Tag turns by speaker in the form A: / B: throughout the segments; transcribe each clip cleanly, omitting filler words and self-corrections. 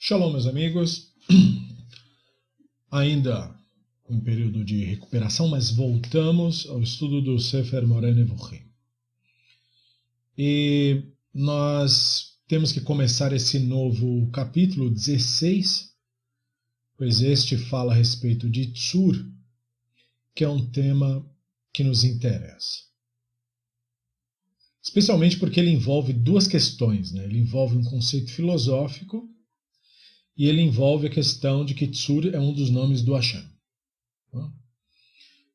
A: Shalom, meus amigos. Ainda em período de recuperação, mas voltamos ao estudo do Sefer Moreh Nevuchim. E nós temos que começar esse novo capítulo 16, pois este fala a respeito de Tzur, que é um tema que nos interessa. Especialmente porque ele envolve duas questões, né? Ele envolve um conceito filosófico e ele envolve a questão de que Tzur é um dos nomes do Hashem.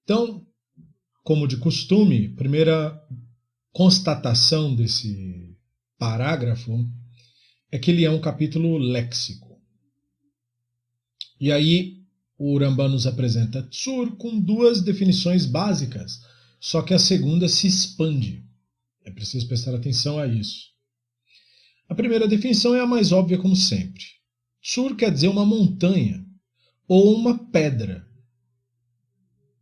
A: Então, como de costume, a primeira constatação desse parágrafo é que ele é um capítulo léxico. E aí o Rambam nos apresenta Tzur com duas definições básicas, só que a segunda se expande. É preciso prestar atenção a isso. A primeira definição é a mais óbvia, como sempre. Tzur quer dizer uma montanha ou uma pedra.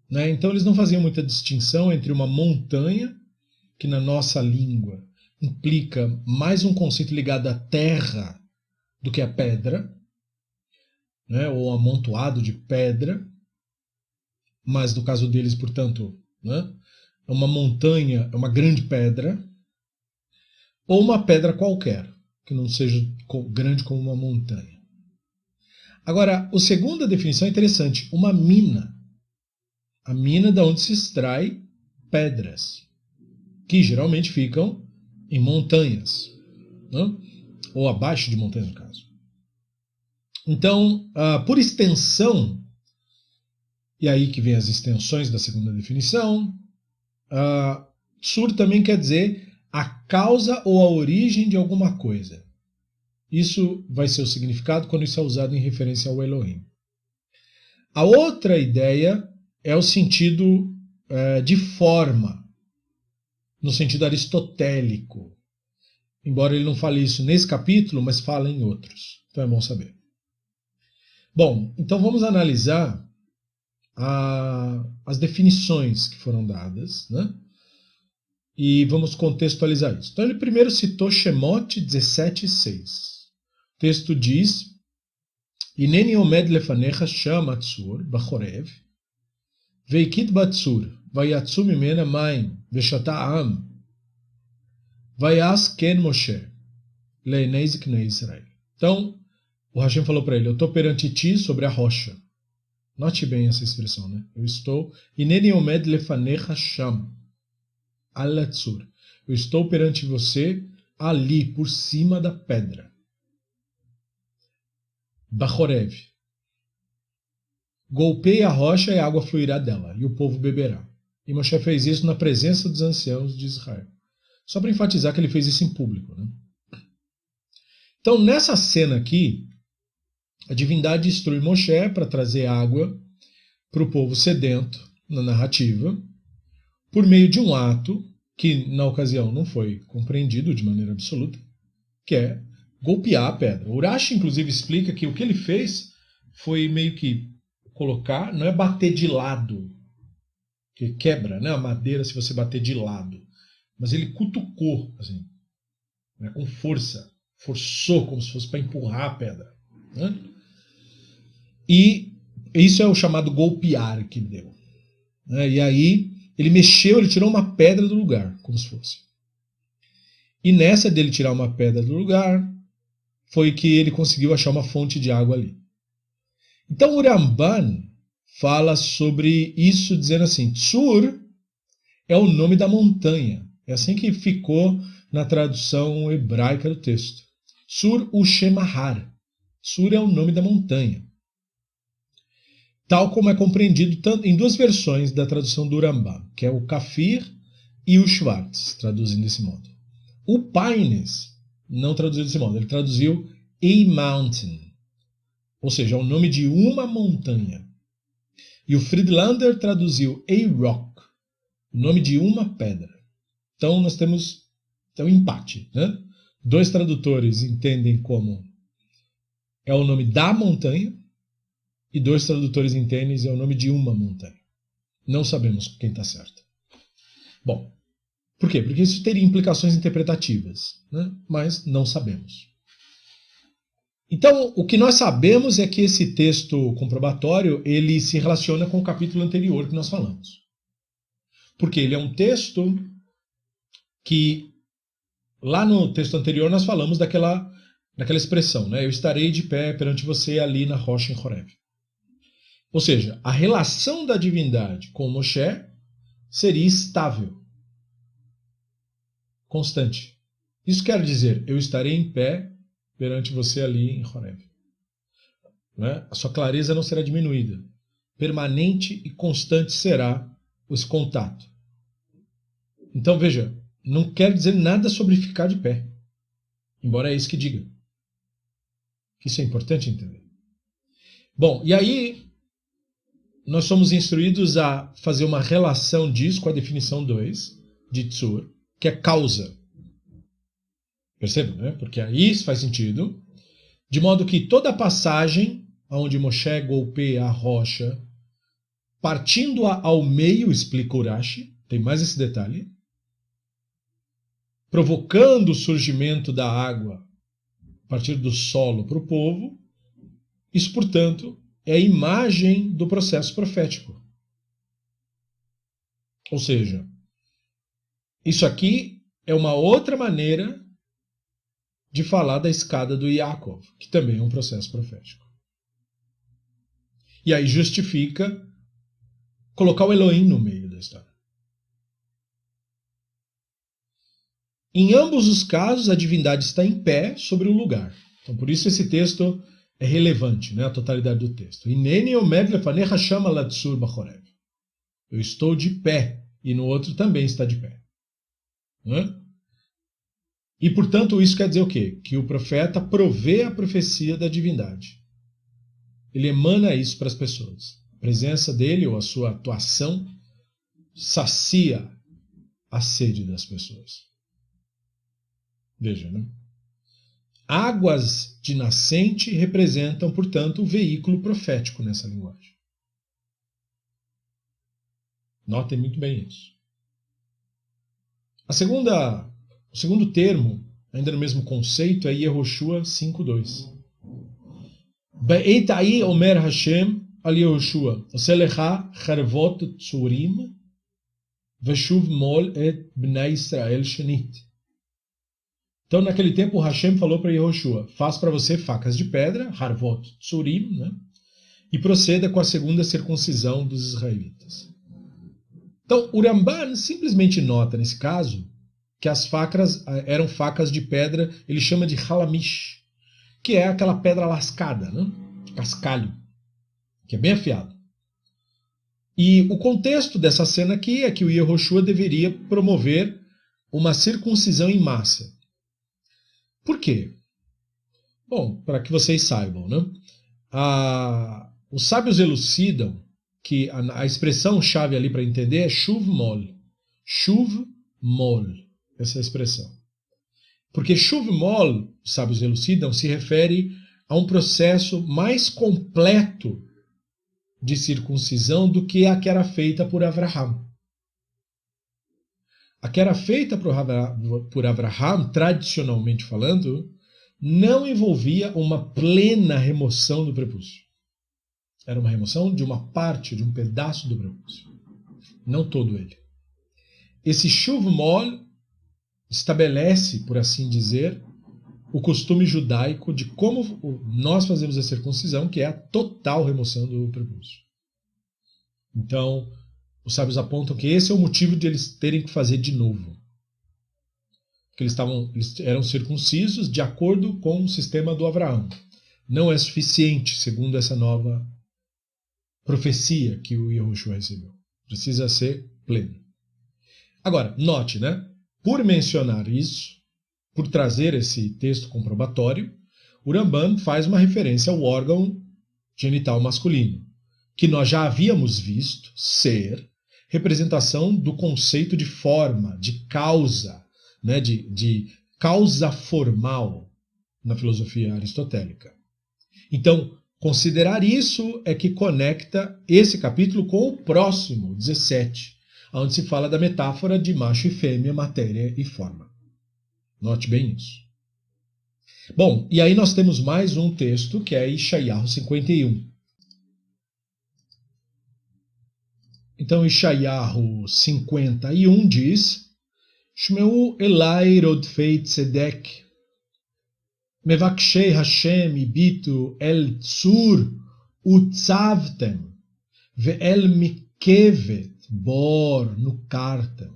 A: Né? Então eles não faziam muita distinção entre uma montanha, que na nossa língua implica mais um conceito ligado à terra do que à pedra, né? Ou amontoado de pedra, mas no caso deles, portanto, né? É uma montanha, é uma grande pedra, ou uma pedra qualquer, que não seja grande como uma montanha. Agora, a segunda definição é interessante, uma mina. A mina da onde se extrai pedras, que geralmente ficam em montanhas, né? Ou abaixo de montanhas, no caso. Então, por extensão, e aí que vem as extensões da segunda definição, Tzur também quer dizer a causa ou a origem de alguma coisa. Isso vai ser o significado quando isso é usado em referência ao Elohim. A outra ideia é o sentido de forma, no sentido aristotélico. Embora ele não fale isso nesse capítulo, mas fala em outros. Então é bom saber. Bom, então vamos analisar as definições que foram dadas, né? E vamos contextualizar isso. Então ele primeiro citou Shemot 17:6. O texto diz: Ineni omed lefanecha shama tzur bachorev veikit batzur vayatsu mimena maim veshata am vayas ken Moshe leinei ziknei Israel. Então o Hashem falou para ele: eu estou perante ti sobre a rocha. Note bem essa expressão, né? Eu estou Ineni omed lefanecha sham al tzur. Eu estou perante você ali por cima da pedra. Bachorev. Golpeie a rocha e a água fluirá dela, e o povo beberá. E Moshe fez isso na presença dos anciãos de Israel. Só para enfatizar que ele fez isso em público, né? Então, nessa cena aqui, a divindade instrui Moshe para trazer água para o povo sedento, na narrativa, por meio de um ato que, na ocasião, não foi compreendido de maneira absoluta, que é golpear a pedra. O Urashi, inclusive, explica que o que ele fez foi meio que colocar, não é bater de lado, que quebra, né, a madeira se você bater de lado, mas ele cutucou, assim, né, com força, forçou como se fosse para empurrar a pedra. Né? E isso é o chamado golpear que ele deu. Né? E aí ele mexeu, ele tirou uma pedra do lugar, como se fosse. E nessa dele tirar uma pedra do lugar, foi que ele conseguiu achar uma fonte de água ali. Então o Ramban fala sobre isso dizendo assim, Tzur é o nome da montanha. É assim que ficou na tradução hebraica do texto. Tzur Ushemahar. Tzur é o nome da montanha. Tal como é compreendido em duas versões da tradução do Rambam, que é o Kafir e o Schwartz, traduzindo desse modo. O Paines não traduziu desse modo, ele traduziu a mountain, ou seja, é o nome de uma montanha. E o Friedlander traduziu a rock, o nome de uma pedra. Então nós temos um empate, né? Dois tradutores entendem como é o nome da montanha, e dois tradutores entendem que é o nome de uma montanha. Não sabemos quem está certo. Bom, por quê? Porque isso teria implicações interpretativas, né? Mas não sabemos. Então, o que nós sabemos é que esse texto comprobatório ele se relaciona com o capítulo anterior que nós falamos. Porque ele é um texto que, lá no texto anterior, nós falamos daquela expressão, né? Eu estarei de pé perante você ali na rocha em Horeb. Ou seja, a relação da divindade com Moshe seria estável, constante. Isso quer dizer, eu estarei em pé perante você ali em Horeb. Né? A sua clareza não será diminuída. Permanente e constante será esse contato. Então veja, não quer dizer nada sobre ficar de pé. Embora é isso que diga. Isso é importante entender. Bom, e aí nós somos instruídos a fazer uma relação disso com a definição 2 de Tzur, que é causa. Percebam, né? Porque aí isso faz sentido. De modo que toda a passagem onde Moshe golpeia a rocha, partindo ao meio, explica Urashi, tem mais esse detalhe, provocando o surgimento da água a partir do solo para o povo, isso, portanto, é a imagem do processo profético. Ou seja, isso aqui é uma outra maneira de falar da escada do Yaakov, que também é um processo profético. E aí justifica colocar o Elohim no meio da história. Em ambos os casos, a divindade está em pé sobre o lugar. Então, por isso esse texto é relevante, né, a totalidade do texto. Eu estou de pé, e no outro também está de pé. Né? E, portanto, isso quer dizer o quê? Que o profeta provê a profecia da divindade. Ele emana isso para as pessoas. A presença dele, ou a sua atuação, sacia a sede das pessoas. Veja, né? Águas de nascente representam, portanto, o veículo profético nessa linguagem. Notem muito bem isso. O segundo termo, ainda no mesmo conceito, é Yehoshua 5.2. Be'etai omer Hashem al Yehoshua, Oselecha charvot tzurim, veshuv mol et bnei Israel shenit. Então, naquele tempo, Hashem falou para Yehoshua, faz para você facas de pedra, harvot tzurim, né? E proceda com a segunda circuncisão dos israelitas. Então, o Ramban simplesmente nota, nesse caso, que as facas eram facas de pedra, ele chama de halamish, que é aquela pedra lascada, né? Cascalho, que é bem afiado. E o contexto dessa cena aqui é que o Yehoshua deveria promover uma circuncisão em massa. Por quê? Bom, para que vocês saibam, né? Os sábios elucidam que a expressão-chave ali para entender é shuv-mol. Shuv-mol, essa é a expressão. Porque shuv-mol, os sábios elucidam, se refere a um processo mais completo de circuncisão do que a que era feita por Avraham. A que era feita por Avraham, tradicionalmente falando, não envolvia uma plena remoção do prepúcio. Era uma remoção de uma parte, de um pedaço do prepúcio. Não todo ele. Esse shuv-mol estabelece, por assim dizer, o costume judaico de como nós fazemos a circuncisão, que é a total remoção do prepúcio. Então, os sábios apontam que esse é o motivo de eles terem que fazer de novo. Que eles eram circuncisos de acordo com o sistema do Abraão. Não é suficiente, segundo essa nova profecia que o Yehoshua recebeu. Precisa ser pleno. Agora, note, né? Por mencionar isso, por trazer esse texto comprobatório, o Ramban faz uma referência ao órgão genital masculino, que nós já havíamos visto ser representação do conceito de forma, de causa, né, de causa formal na filosofia aristotélica. Então, considerar isso é que conecta esse capítulo com o próximo, 17, onde se fala da metáfora de macho e fêmea, matéria e forma. Note bem isso. Bom, e aí nós temos mais um texto que é Yeshayahu 51. Então Yeshayahu 51 diz: Shmeu Elai Rodfei Tzedek Mevakshei Hashem ibitu el tzur utzavtem ve'el mikevet bor nukartem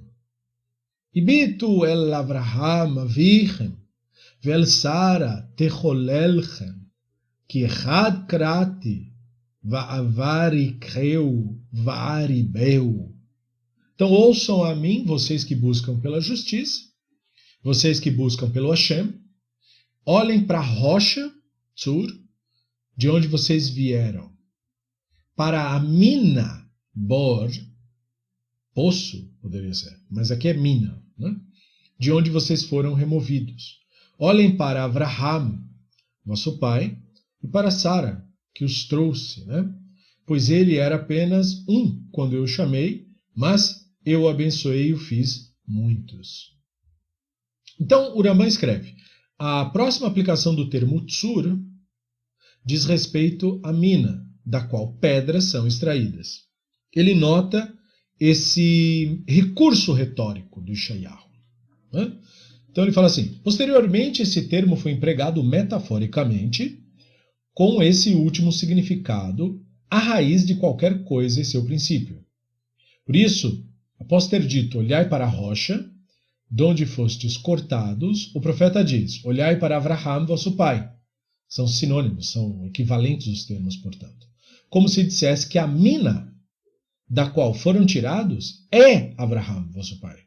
A: ibitu el Avraham avichem ve'el Sara techolelchem ki echad krati va'avari kreu va'aribeu. Então ouçam a mim, vocês que buscam pela justiça, vocês que buscam pelo Hashem. Olhem para a rocha, Tzur, de onde vocês vieram, para a mina, Bor, poço, poderia ser, mas aqui é mina, né? De onde vocês foram removidos. Olhem para Avraham, vosso pai, e para Sara, que os trouxe, né? Pois ele era apenas um quando eu o chamei, mas eu o abençoei e o fiz muitos. Então, o Rambam escreve: a próxima aplicação do termo tzur diz respeito à mina, da qual pedras são extraídas. Ele nota esse recurso retórico do Yeshayahu, né? Então ele fala assim: posteriormente esse termo foi empregado metaforicamente com esse último significado, a raiz de qualquer coisa e seu princípio. Por isso, após ter dito, olhai para a rocha, de onde fostes cortados, o profeta diz, olhai para Avraham, vosso pai. São sinônimos, são equivalentes os termos, portanto. Como se dissesse que a mina da qual foram tirados é Avraham, vosso pai.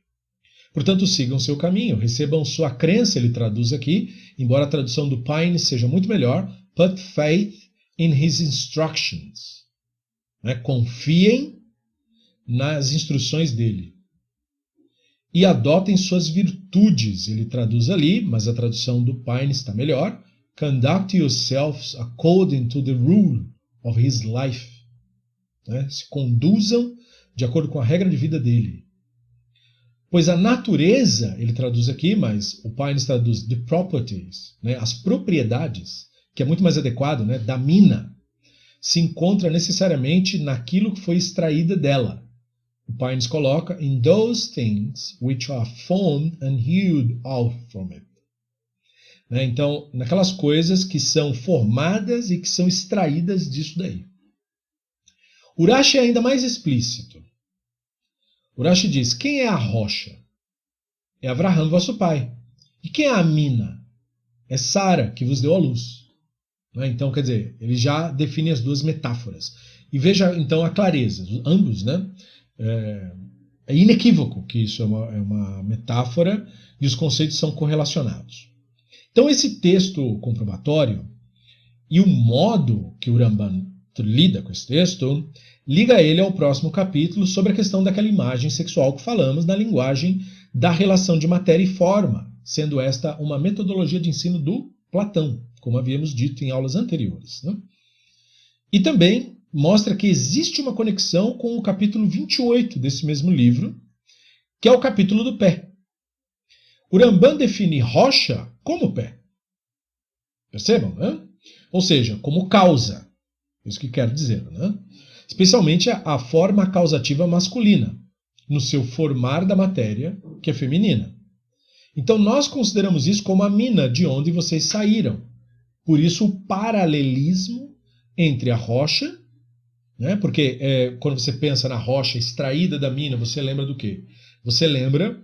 A: Portanto, sigam seu caminho, recebam sua crença, ele traduz aqui, embora a tradução do Pine seja muito melhor, put faith in his instructions. Né? Confiem nas instruções dele. E adotem suas virtudes, ele traduz ali, mas a tradução do Pine está melhor. Conduct yourselves according to the rule of his life. Né? Se conduzam de acordo com a regra de vida dele. Pois a natureza, ele traduz aqui, mas o Pine traduz the properties, né? As propriedades, que é muito mais adequado, né? Da mina, se encontra necessariamente naquilo que foi extraída dela. O Pines coloca, in those things which are formed and hewed out from it. Né? Então, naquelas coisas que são formadas e que são extraídas disso daí. Urashi é ainda mais explícito. Urashi diz, quem é a rocha? É Avraham, vosso pai. E quem é a mina? É Sara, que vos deu a luz. Né? Então, quer dizer, ele já define as duas metáforas. E veja, então, a clareza. Ambos, né? É inequívoco que isso é uma metáfora e os conceitos são correlacionados. Então esse texto comprobatório e o modo que o Rambam lida com esse texto liga ele ao próximo capítulo sobre a questão daquela imagem sexual que falamos na linguagem da relação de matéria e forma, sendo esta uma metodologia de ensino do Platão, como havíamos dito em aulas anteriores, né? E também mostra que existe uma conexão com o capítulo 28 desse mesmo livro, que é o capítulo do pé. O Rambam define rocha como pé. Percebam, né? Ou seja, como causa. Isso que quero dizer, né? Especialmente a forma causativa masculina, no seu formar da matéria, que é feminina. Então nós consideramos isso como a mina de onde vocês saíram. Por isso o paralelismo entre a rocha, né? Porque quando você pensa na rocha extraída da mina, você lembra do quê? Você lembra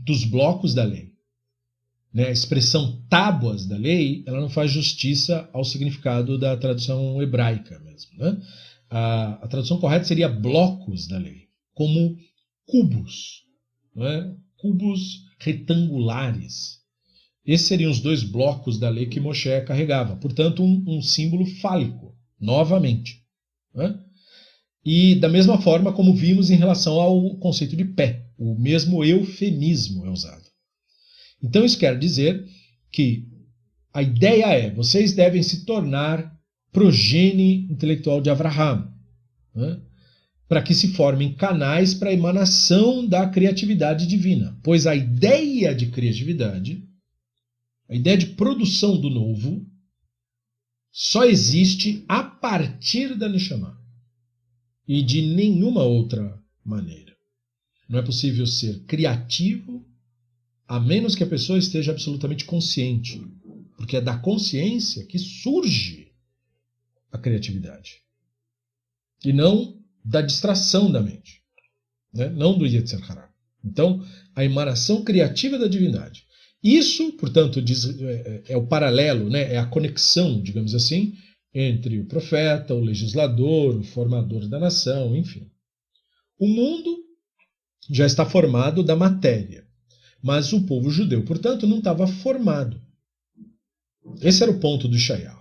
A: dos blocos da lei. Né? A expressão tábuas da lei, ela não faz justiça ao significado da tradução hebraica mesmo. Né? A tradução correta seria blocos da lei, como cubos, né? Cubos retangulares. Esses seriam os dois blocos da lei que Moshe carregava. Portanto, um símbolo fálico, novamente. Né? E da mesma forma como vimos em relação ao conceito de pé, o mesmo eufemismo é usado. Então isso quer dizer que a ideia é, vocês devem se tornar progenie intelectual de Avraham, né? Para que se formem canais para a emanação da criatividade divina. Pois a ideia de criatividade A ideia de produção do novo só existe a partir da Neshama e de nenhuma outra maneira. Não é possível ser criativo a menos que a pessoa esteja absolutamente consciente, porque é da consciência que surge a criatividade e não da distração da mente, né? Não do Yetzer Hara. Então, a emanação criativa da divindade. Isso, portanto, é o paralelo, né? É a conexão, digamos assim, entre o profeta, o legislador, o formador da nação, enfim. O mundo já está formado da matéria, mas o povo judeu, portanto, não estava formado. Esse era o ponto do Yeshayahu.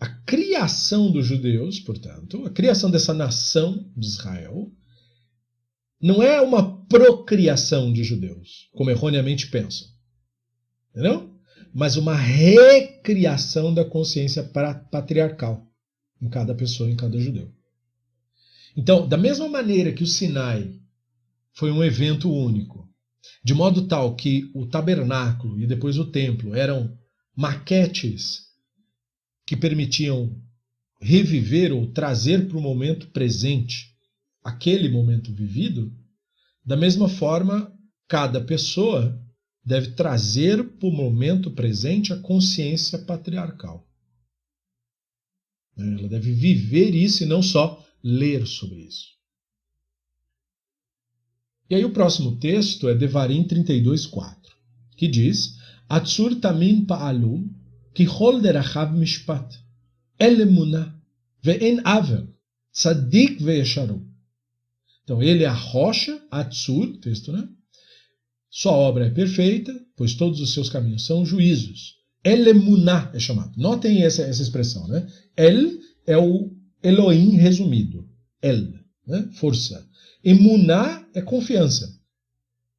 A: A criação dos judeus, portanto, a criação dessa nação de Israel, não é uma procriação de judeus, como erroneamente pensam. Entendeu? Mas uma recriação da consciência patriarcal em cada pessoa, em cada judeu. Então, da mesma maneira que o Sinai foi um evento único, de modo tal que o tabernáculo e depois o templo eram maquetes que permitiam reviver ou trazer para o momento presente aquele momento vivido, da mesma forma, cada pessoa deve trazer para o momento presente a consciência patriarcal. Ela deve viver isso e não só ler sobre isso. E aí o próximo texto é Devarim 32:4, que diz: Atzur tamin pa'alu ki chol derachav mishpat el emunah ve'en avel tzadik ve'yesharu. Então ele é a rocha, Atzur, texto, né? Sua obra é perfeita, pois todos os seus caminhos são juízos. El emunah é chamado. Notem essa expressão, né? El é o Elohim resumido. El, né? Força. Emuná é confiança.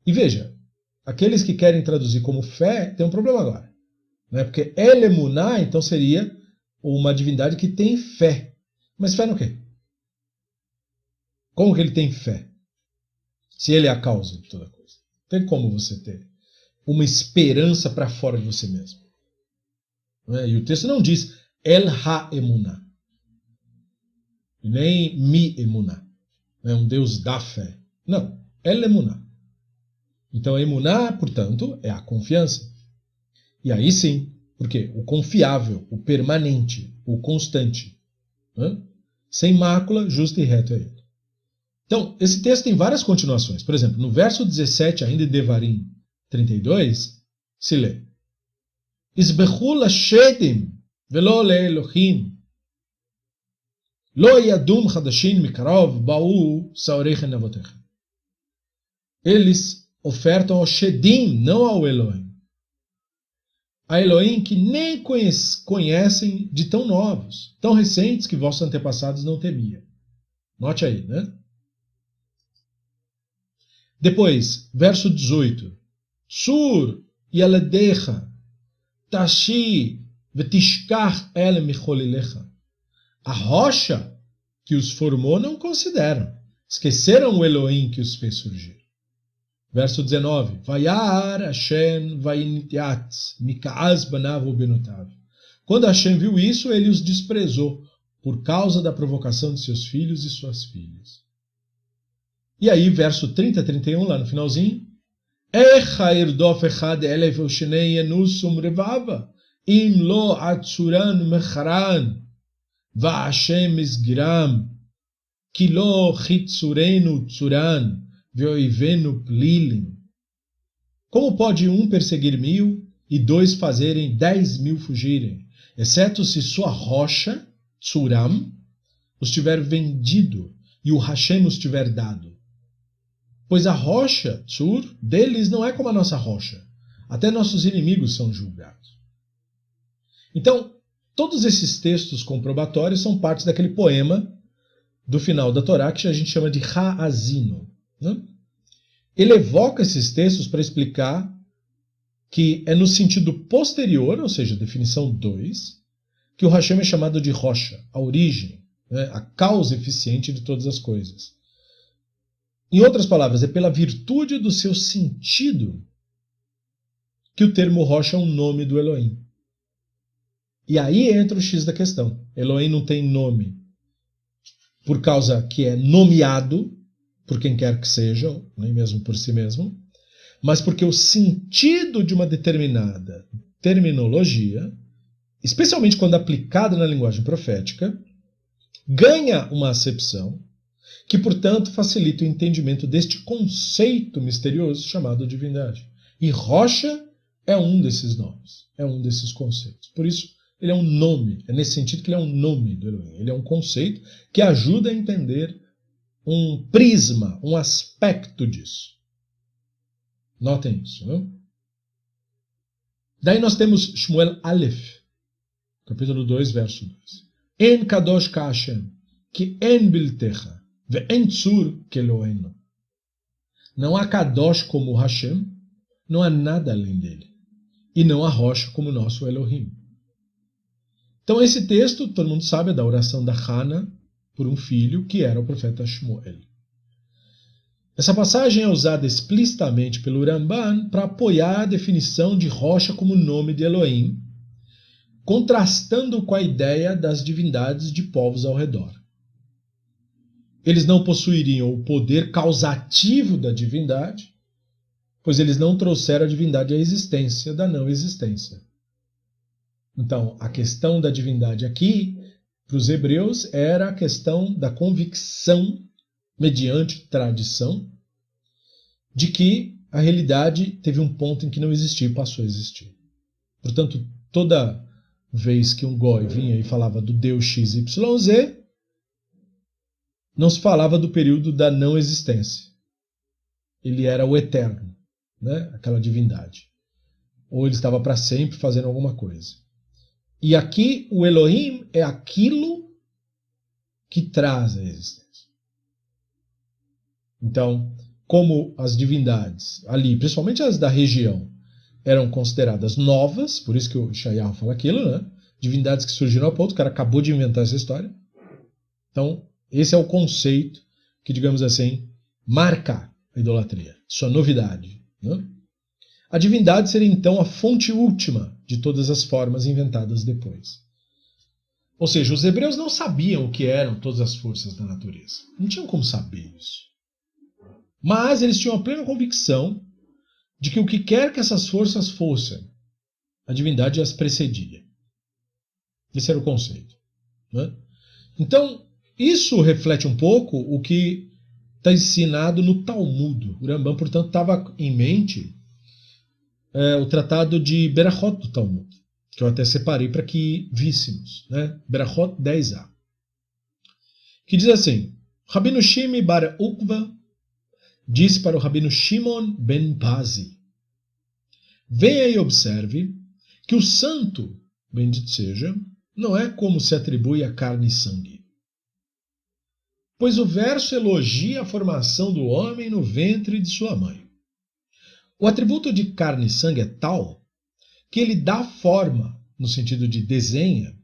A: E veja, aqueles que querem traduzir como fé têm um problema agora. Né? Porque El Emuná, então, seria uma divindade que tem fé. Mas fé no quê? Como que ele tem fé? Se ele é a causa de toda coisa. Tem como você ter uma esperança para fora de você mesmo. Né? E o texto não diz El Ha-Emuná. Nem Mi Emuná. É um Deus da fé. Não, El Emuná. Então, Emuná, portanto, é a confiança. E aí sim, porque o confiável, o permanente, o constante, né? Sem mácula, justo e reto é ele. Então, esse texto tem várias continuações. Por exemplo, no verso 17, ainda de Devarim 32, se lê: Isbechu lashedim velo le'elohim Lo yadum chadashin mikarov ba'u saorechem avotechem. Eles ofertam ao Shedim, não ao Elohim. A Elohim que nem conhecem de tão novos, tão recentes que vossos antepassados não temiam. Note aí, né? Depois, verso 18. Sur yaladecha tashi vetishkach el micholilecha. A rocha que os formou não consideram. Esqueceram o Elohim que os fez surgir. Verso 19. Vayar Hashem vainitiatz mikaaz banav ubenotav. Quando Hashem viu isso, ele os desprezou por causa da provocação de seus filhos e suas filhas. E aí, verso 30 a 31, lá no finalzinho. Echa irdof echad elef ushnei yanusum revava im lo atzuran mecharan Va'ashem isgiram, kilo chitzurenu tzuran, veoivenu plilim. Como pode um perseguir 1000 e 2 fazerem 10.000 fugirem, exceto se sua rocha, tzuram, os tiver vendido e o Hashem os tiver dado? Pois a rocha, tzur, deles não é como a nossa rocha. Até nossos inimigos são julgados. Então, todos esses textos comprobatórios são partes daquele poema do final da Torá que a gente chama de Ha'azino. Né? Ele evoca esses textos para explicar que é no sentido posterior, ou seja, definição 2, que o Hashem é chamado de rocha, a origem, né? A causa eficiente de todas as coisas. Em outras palavras, é pela virtude do seu sentido que o termo Rocha é um nome do Elohim. E aí entra o X da questão. Elohim não tem nome por causa que é nomeado por quem quer que seja, nem mesmo por si mesmo, mas porque o sentido de uma determinada terminologia, especialmente quando aplicada na linguagem profética, ganha uma acepção que, portanto, facilita o entendimento deste conceito misterioso chamado divindade. E Rocha é um desses nomes, é um desses conceitos. Por isso, ele é um nome, é nesse sentido que ele é um nome do Elohim. Ele é um conceito que ajuda a entender um prisma, um aspecto disso. Notem isso, não? Daí nós temos Shmuel Aleph, capítulo 2, verso 2. En kadosh ka Hashem, ki en biltecha, ve en tzur ke Eloheinu. Não há kadosh como Hashem, não há nada além dele. E não há rocha como nosso Elohim. Então esse texto, todo mundo sabe, é da oração da Hana por um filho que era o profeta Shmuel. Essa passagem é usada explicitamente pelo Ramban para apoiar a definição de rocha como nome de Elohim, contrastando com a ideia das divindades de povos ao redor. Eles não possuiriam o poder causativo da divindade, pois eles não trouxeram a divindade à existência da não existência. Então, a questão da divindade aqui, para os hebreus, era a questão da convicção, mediante tradição, de que a realidade teve um ponto em que não existia e passou a existir. Portanto, toda vez que um goi vinha e falava do Deus XYZ, não se falava do período da não existência. Ele era o eterno, né? Aquela divindade. Ou ele estava para sempre fazendo alguma coisa. E aqui o Elohim é aquilo que traz a existência. Então, como as divindades ali, principalmente as da região, eram consideradas novas, por isso que o Shayahu fala aquilo, né? Divindades que surgiram ao ponto, o cara acabou de inventar essa história. Então, esse é o conceito que, digamos assim, marca a idolatria, sua novidade, né? A divindade seria então a fonte última de todas as formas inventadas depois. Ou seja, os hebreus não sabiam o que eram todas as forças da natureza. Não tinham como saber isso. Mas eles tinham a plena convicção de que o que quer que essas forças fossem, a divindade as precedia. Esse era o conceito, né? Então, isso reflete um pouco o que está ensinado no Talmud. O Rambam, portanto, estava em mente o tratado de Berachot do Talmud, que eu até separei para que víssemos, né? Berachot 10a, que diz assim: Rabino Shimi bar Ukva disse para o Rabino Shimon ben Pazi: venha e observe que o santo, bendito seja, não é como se atribui a carne e sangue. Pois o verso elogia a formação do homem no ventre de sua mãe. O atributo de carne e sangue é tal que ele dá forma, no sentido de desenha,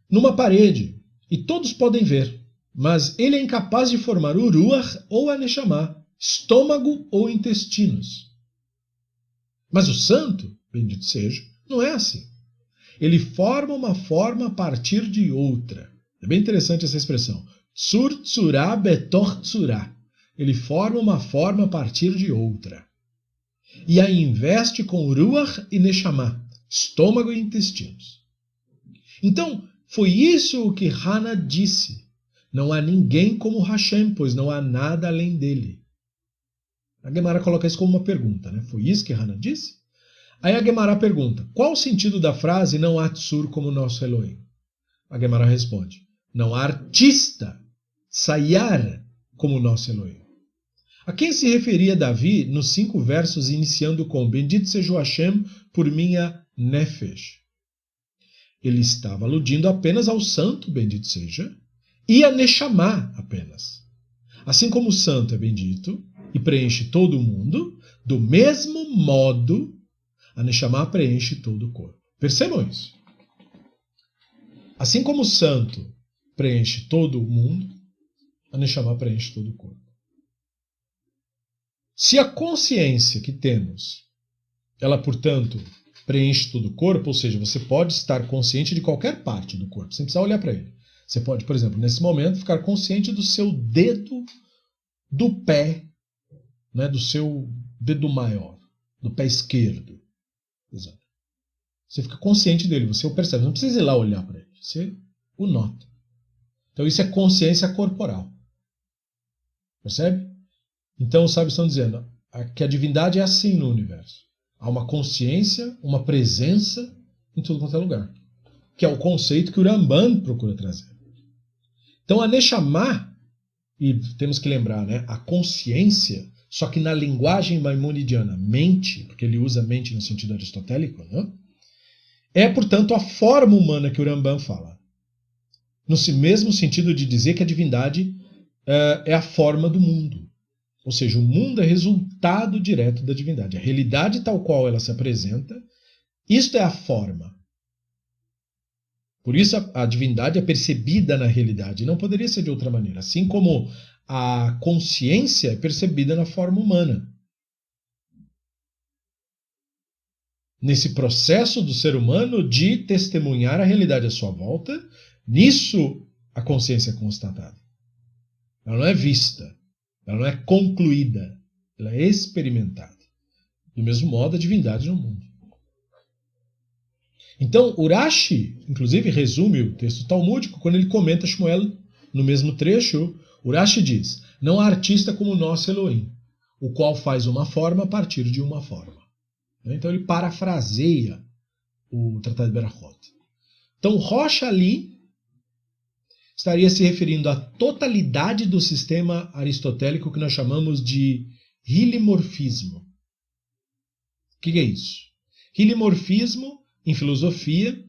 A: numa parede, e todos podem ver, mas ele é incapaz de formar o ruach ou a neshama, estômago ou intestinos. Mas o santo, bendito seja, não é assim. Ele forma uma forma a partir de outra. É bem interessante essa expressão. Tsur tsurá betor tsurá. Ele forma uma forma a partir de outra. E a investe com ruach e neshama, estômago e intestinos. Então, foi isso o que Hana disse. Não há ninguém como Hashem, pois não há nada além dele. A Gemara coloca isso como uma pergunta, né? Foi isso que Hana disse? Aí a Gemara pergunta: qual o sentido da frase não há tsur como nosso Elohim? A Gemara responde: não há artista, sayar, como nosso Elohim. A quem se referia Davi nos 5 versos iniciando com bendito seja o Hashem por minha nefesh? Ele estava aludindo apenas ao santo, bendito seja, e a neshama apenas. Assim como o santo é bendito e preenche todo o mundo, do mesmo modo a neshama preenche todo o corpo. Percebam isso. Assim como o santo preenche todo o mundo, a neshama preenche todo o corpo. Se a consciência que temos ela, portanto, preenche todo o corpo, ou seja, você pode estar consciente de qualquer parte do corpo, sem precisar olhar para ele. Você pode, por exemplo, nesse momento, ficar consciente do seu dedo do pé, né, do seu dedo maior, do pé esquerdo. Exato. Você fica consciente dele, você o percebe. Não precisa ir lá olhar para ele, você o nota. Então isso é consciência corporal. Percebe? Então os sábios estão dizendo que a divindade é assim no universo. Há uma consciência, uma presença em tudo quanto é lugar. Que é o conceito que o Ramban procura trazer. Então a Neshama, e temos que lembrar, né, a consciência, só que na linguagem maimonidiana, mente, porque ele usa mente no sentido aristotélico, né, é, portanto, a forma humana que o Ramban fala. No mesmo sentido de dizer que a divindade é a forma do mundo. Ou seja, o mundo é resultado direto da divindade. A realidade tal qual ela se apresenta, isto é a forma. Por isso a divindade é percebida na realidade. Não poderia ser de outra maneira. Assim como a consciência é percebida na forma humana. Nesse processo do ser humano de testemunhar a realidade à sua volta, nisso a consciência é constatada. Ela não é vista, ela não é concluída, ela é experimentada. Do mesmo modo, a divindade no mundo. Então, Urashi, inclusive, resume o texto talmúdico quando ele comenta Shmuel no mesmo trecho. Urashi diz: não há artista como o nosso Elohim, o qual faz uma forma a partir de uma forma. Então ele parafraseia o Tratado de Berachot. Então, Rosh ali estaria se referindo à totalidade do sistema aristotélico que nós chamamos de hilimorfismo. O que é isso? Hilimorfismo, em filosofia,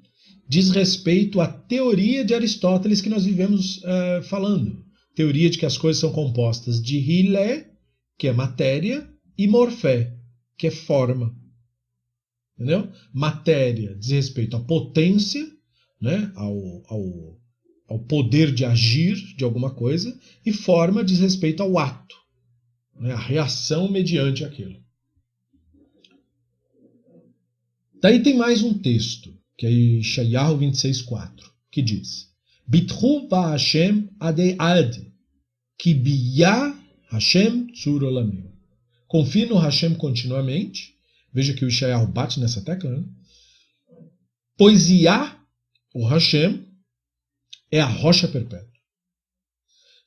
A: diz respeito à teoria de Aristóteles que nós vivemos falando. Teoria de que as coisas são compostas de hile, que é matéria, e morfé, que é forma. Entendeu? Matéria diz respeito à potência, né, ao poder de agir de alguma coisa, e forma diz respeito ao ato, né, a reação mediante aquilo. Daí tem mais um texto, que é Yeshayahu 26:4, que diz: Bitchu va Hashem adei ad, ki biya Hashem tzur olamim. Confie no Hashem continuamente. Veja que o Yeshayahu bate nessa tecla, né? Pois Yah, o Hashem, é a rocha perpétua.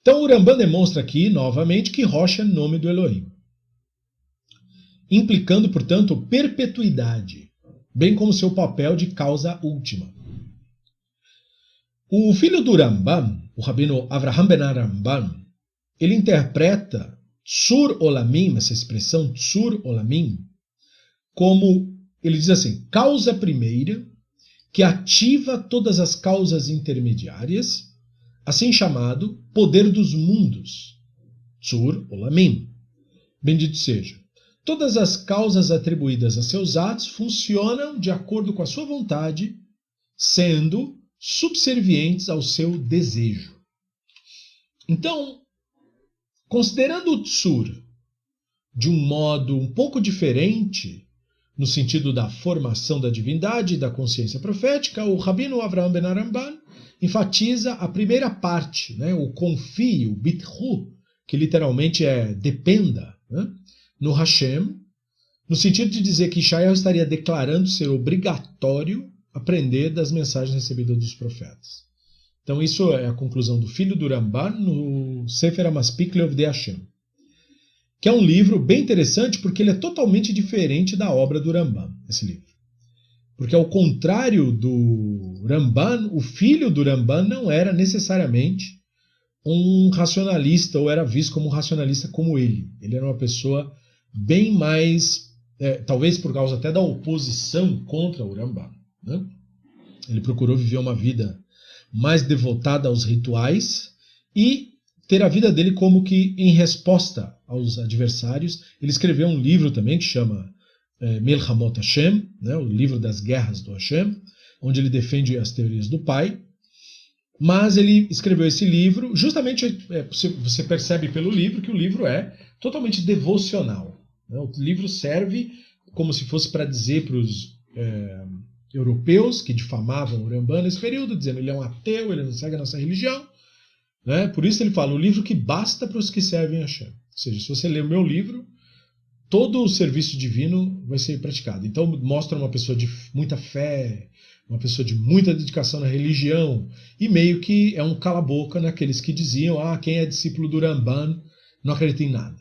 A: Então o Ramban demonstra aqui, novamente, que rocha é nome do Elohim. Implicando, portanto, perpetuidade, bem como seu papel de causa última. O filho do Ramban, o rabino Avraham ben Ramban, ele interpreta Tsur Olamim, essa expressão Tsur Olamim, como, ele diz assim, causa primeira que ativa todas as causas intermediárias, assim chamado poder dos mundos, Tsur Olamim. Bendito seja. Todas as causas atribuídas a seus atos funcionam de acordo com a sua vontade, sendo subservientes ao seu desejo. Então, considerando o Tsur de um modo um pouco diferente, no sentido da formação da divindade e da consciência profética, o rabino Avraham ben Ramban enfatiza a primeira parte, né, o confie, o bitchu, que literalmente é dependa, né, no Hashem, no sentido de dizer que Yeshayahu estaria declarando ser obrigatório aprender das mensagens recebidas dos profetas. Então isso é a conclusão do filho do Ramban no Sefer HaMaspik Leovdei Hashem, que é um livro bem interessante porque ele é totalmente diferente da obra do Ramban, esse livro. Porque ao contrário do Ramban, o filho do Ramban não era necessariamente um racionalista ou era visto como um racionalista como ele. Ele era uma pessoa bem mais, talvez por causa até da oposição contra o Ramban, né? Ele procurou viver uma vida mais devotada aos rituais e ter a vida dele como que em resposta aos adversários. Ele escreveu um livro também que chama Melchamot Hashem, né, o livro das guerras do Hashem, onde ele defende as teorias do pai. Mas ele escreveu esse livro, justamente você percebe pelo livro que o livro é totalmente devocional, né? O livro serve como se fosse para dizer para os europeus que difamavam o Rambam nesse período, dizendo ele é um ateu, ele não segue a nossa religião. Né? Por isso ele fala, o livro que basta para os que servem a Hashem. Ou seja, se você ler o meu livro, todo o serviço divino vai ser praticado. Então mostra uma pessoa de muita fé, uma pessoa de muita dedicação na religião, e meio que é um cala-boca naqueles que diziam, quem é discípulo do Ramban não acredita em nada.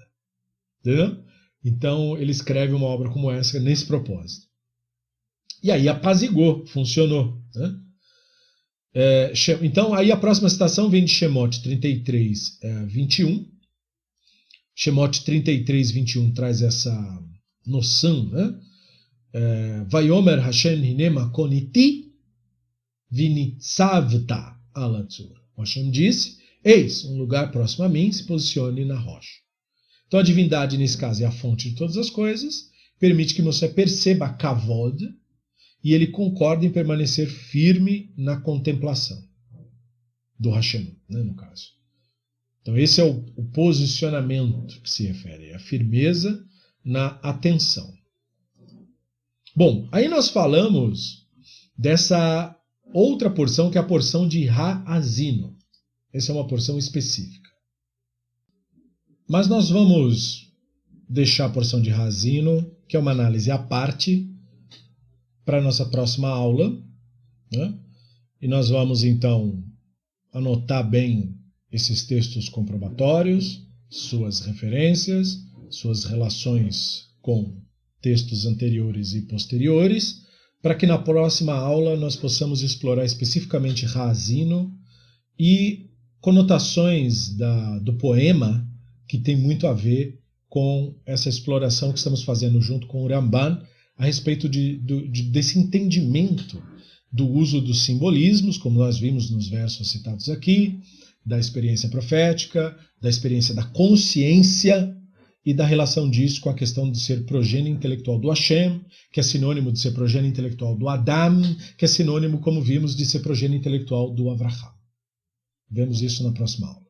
A: Entendeu? Então ele escreve uma obra como essa nesse propósito. E aí apazigou, funcionou. Né? Então aí a próxima citação vem de Shemot 33, 21. Shemot 33, 21 traz essa noção, né? Vayomer Hashem hinema koniti vinitzavta alatzur. Hashem disse, eis, um lugar próximo a mim, se posicione na rocha. Então a divindade, nesse caso, é a fonte de todas as coisas, permite que Moshe perceba kavod, e ele concorda em permanecer firme na contemplação do Hashem, né, no caso. Então esse é o posicionamento que se refere, a firmeza na atenção. Bom, aí nós falamos dessa outra porção, que é a porção de Ha'azino. Essa é uma porção específica. Mas nós vamos deixar a porção de Ha'azino, que é uma análise à parte, para a nossa próxima aula. Né? E nós vamos, então, anotar bem esses textos comprobatórios, suas referências, suas relações com textos anteriores e posteriores, para que na próxima aula nós possamos explorar especificamente Ha'azino e conotações do poema que tem muito a ver com essa exploração que estamos fazendo junto com o Ramban a respeito desse entendimento do uso dos simbolismos, como nós vimos nos versos citados aqui, da experiência profética, da experiência da consciência e da relação disso com a questão de ser progênie intelectual do Hashem, que é sinônimo de ser progênie intelectual do Adam, que é sinônimo, como vimos, de ser progênie intelectual do Avraham. Vemos isso na próxima aula.